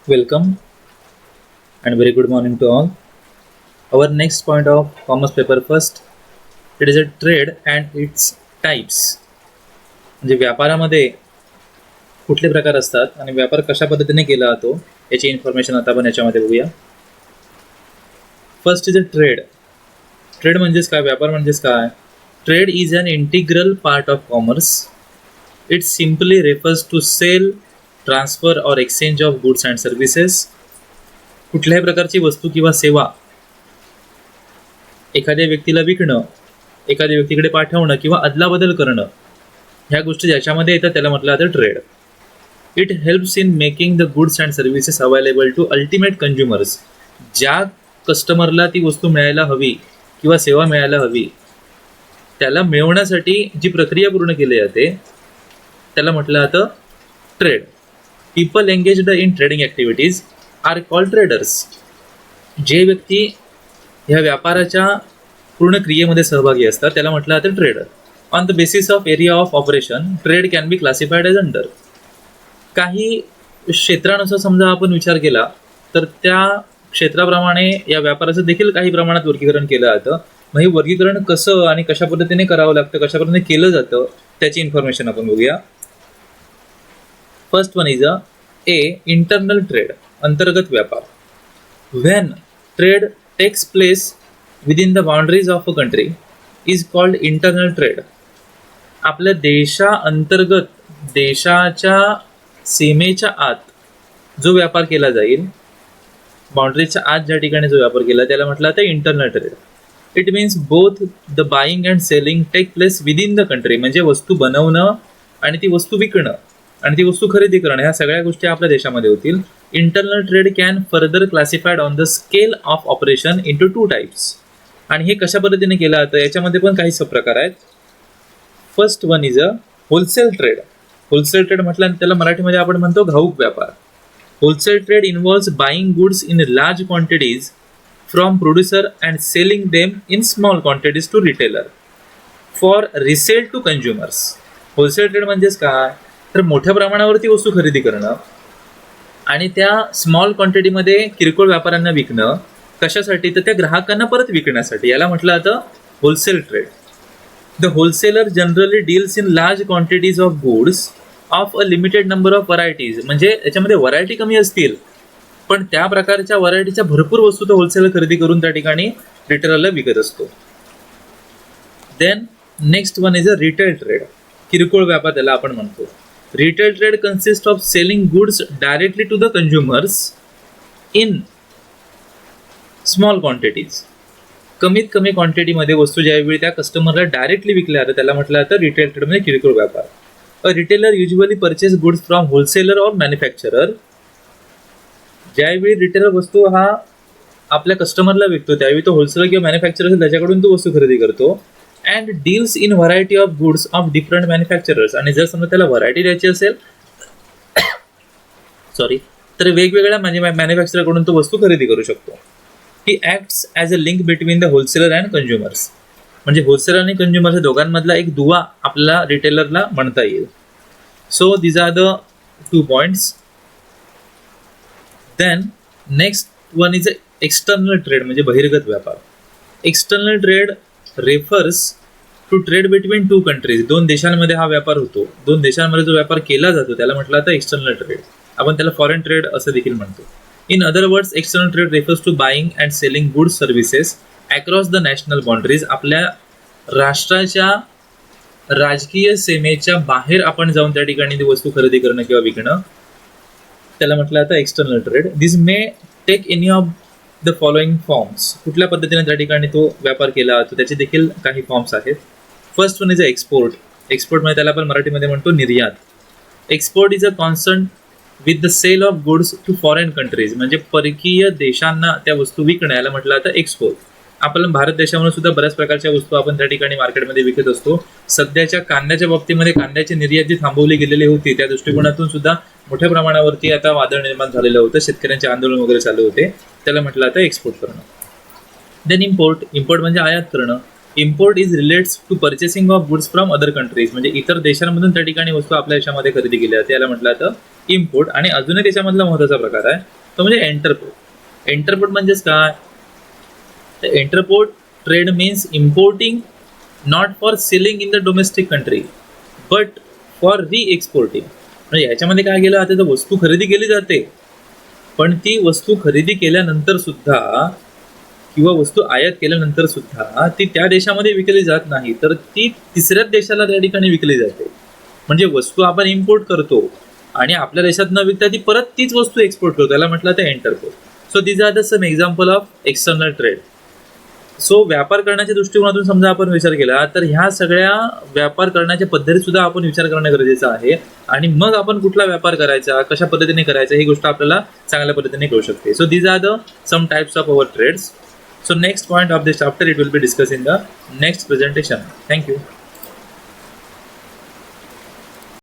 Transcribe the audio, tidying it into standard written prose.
Welcome and very good morning to all. Our next point of commerce paper first, it is a trade and its types. म्हणजे व्यापारामध्ये कुठले प्रकार असतात आणि व्यापार कशा पद्धतीने केला जातो याची इन्फॉर्मेशन आता आपण याच्यामध्ये बघूया. First is a trade. Trade म्हणजेच काय, व्यापार म्हणजेच काय? Trade is an integral part of commerce. It simply refers to sale, transfer or exchange of goods and services. कुठल्याही प्रकारची वस्तू किंवा सेवा एखाद्या व्यक्तीला विकणं, एखाद्या व्यक्तीकडे पाठवणं किंवा अदलाबदल करणं, ह्या गोष्टी ज्याच्यामध्ये येतात त्याला म्हटलं जातं trade. It helps in making the goods and services available to ultimate consumers. ज्या कस्टमरला ती वस्तू मिळायला हवी किंवा सेवा मिळायला हवी त्याला मिळवण्यासाठी जी प्रक्रिया पूर्ण केली जाते त्याला म्हटलं जातं trade. People engaged in trading activities are called traders. जे व्यक्ती ह्या व्यापाराच्या पूर्ण क्रियेमध्ये सहभागी असतात त्याला म्हटलं जातं trader. On the basis of area of operation trade can be classified as under. काही क्षेत्रानुसार समजा आपण विचार केला तर त्या क्षेत्राप्रमाणे या व्यापाराचं देखील काही प्रमाणात वर्गीकरण केलं जातं. मग हे वर्गीकरण कसं आणि कशा पद्धतीने करावं लागतं, कशा पद्धतीने केलं जातं त्याची इन्फॉर्मेशन आपण बघूया. First one is a internal trade, अंतर्गत व्यापार. When trade takes place within the boundaries of a country is called internal trade. आपल्या देशाअंतर्गत, देशाच्या सीमेच्या आत जो व्यापार केला जाईल, बाउंड्रीच्या आत ज्या ठिकाणी जो व्यापार केला त्याला म्हटलं जातं internal trade. It means both the buying and selling take place within the country. म्हणजे वस्तू बनवणं आणि ती वस्तू विकणं आणि ती वस्तू खरेदी करणं ह्या सगळ्या गोष्टी आपल्या देशामध्ये होतील. Internal trade can further classified on the scale of operation into two types. आणि हे कशा पद्धतीने केलं जातं याच्यामध्ये पण काही प्रकार आहेत. First one is a wholesale trade. Wholesale trade म्हटलं त्याला मराठीमध्ये आपण म्हणतो घाऊक व्यापार. Wholesale trade involves buying goods in large quantities from producer and selling them in small quantities to retailer for resale to consumers. Wholesale trade म्हणजेच काय, तर मोठ्या प्रमाणावरती वस्तू खरेदी करणं आणि त्या स्मॉल क्वांटिटीमध्ये किरकोळ व्यापाऱ्यांना विकणं. कशासाठी, तर त्या ग्राहकांना परत विकण्यासाठी. याला म्हटलं जातं wholesale trade. The wholesaler generally deals in large quantities of goods of a limited number of varieties. म्हणजे याच्यामध्ये व्हरायटी कमी असतील पण त्या प्रकारच्या व्हरायटीच्या भरपूर वस्तू तो होलसेलर खरेदी करून त्या ठिकाणी रिटेलरला विकत असतो. Then next one is a retail trade, किरकोळ व्यापार त्याला आपण म्हणतो. Retail trade consist of selling goods directly to the consumers in small quantities. कमीत कमी क्वांटिटीमध्ये वस्तू ज्यावेळी त्या कस्टमरला डायरेक्टली विकल्या जातात त्याला म्हटलं जातं रिटेल ट्रेड म्हणजे किरकोळ व्यापार. A retailer usually purchase goods from wholesaler और मॅन्युफॅक्चरर. ज्यावेळी रिटेलर वस्तू हा आपल्या कस्टमरला विकतो त्यावेळी तो होलसेलर किंवा मॅन्युफॅक्चरर असेल त्याच्याकडून तो वस्तू खरेदी करतो. And deals in variety of goods of different manufacturers. आणि जर समजा त्याला व्हरायटी द्यायची असेल तर वेगवेगळ्या मॅन्युफॅक्चररकडून तो वस्तू खरेदी करू शकतो. He acts as a link between the wholesaler and consumers. म्हणजे होलसेलर आणि कन्झ्युमर्स दोघांमधला एक दुवा आपल्याला रिटेलरला म्हणता येईल. So these are the 2 points. Then next one is external trade म्हणजे बहिर्गत व्यापार. External trade refers to trade between 2 countries. 2 देशांमध्ये हा व्यापार होतो. 2 देशांमध्ये जो व्यापार केला जातो त्याला म्हटलं जातं एक्सटर्नल ट्रेड. आपण त्याला फॉरेन ट्रेड असं देखील म्हणतो. In other words external trade refers to buying and selling goods services across the national boundaries. आपल्या राष्ट्राच्या राजकीय सीमेच्या बाहेर आपण जाऊन त्या ठिकाणी ती वस्तू खरेदी करणं किंवा विकणं त्याला म्हटलं जातं external trade. This may take any of the following forms. कुठल्या पद्धतीने त्या ठिकाणी तो व्यापार केला जातो त्याचे देखील काही फॉर्म्स आहेत. First one is a export. Export म्हणजे त्याला आपण मराठीमध्ये म्हणतो निर्यात. Export is a concern with the sale of goods to foreign countries. म्हणजे परकीय देशांना त्या वस्तू विकणं याला म्हटलं जातं एक्सपोर्ट. आपण भारत देशामध्ये सुद्धा बऱ्याच प्रकारच्या वस्तू आपण त्या ठिकाणी मार्केटमध्ये विकत असतो. सध्याच्या कांद्याच्या बाबतीमध्ये कांद्याची निर्यात जी थांबवली गेलेली होती त्या दृष्टिकोनातून सुद्धा मोठ्या प्रमाणावरती आता वादळ निर्माण झालेलं होतं. शेतकऱ्यांचे आंदोलन वगैरे चालू होते. त्याला म्हटलं जातं एक्सपोर्ट करणं. Then import. इम्पोर्ट म्हणजे आयात करणं. Import is relates to purchasing of goods from other countries. म्हणजे इतर देशांमधून त्या ठिकाणी वस्तू आपल्या देशामध्ये खरेदी केल्या जाते याला म्हटलं जातं इम्पोर्ट आणि अजूनही त्याच्यामधला महत्त्वाचा प्रकार आहे तो म्हणजे एंटरपोर्ट. एंटरपोर्ट म्हणजेच काय? Entrepot trade means importing not for selling in the domestic country but for reexporting. म्हणजे याच्यामध्ये काय केलं जाते, तर वस्तू खरेदी केली जाते पण ती वस्तू खरेदी केल्यानंतर सुद्धा किंवा वस्तू आयात केल्यानंतर सुद्धा ती त्या देशामध्ये विकली जात नाही, तर ती तिसऱ्याच देशाला त्या ठिकाणी विकली जाते. म्हणजे वस्तू आपण इम्पोर्ट करतो आणि आपल्या देशात न विकता ती परत तीच वस्तू एक्सपोर्ट करतो, त्याला म्हटलं ते entrepot. So these are the some example of external trade. So व्यापार करण्याच्या दृष्टिकोनातून समजा आपण विचार केला तर ह्या सगळ्या व्यापार करण्याच्या पद्धती सुद्धा आपण विचार करणं गरजेचं आहे आणि मग आपण कुठला व्यापार करायचा, कशा पद्धतीने करायचा ही गोष्ट आपल्याला चांगल्या पद्धतीने कळू शकते. So these are the some types of our trades. So next point of this chapter it will be discussed in the next presentation. Thank you.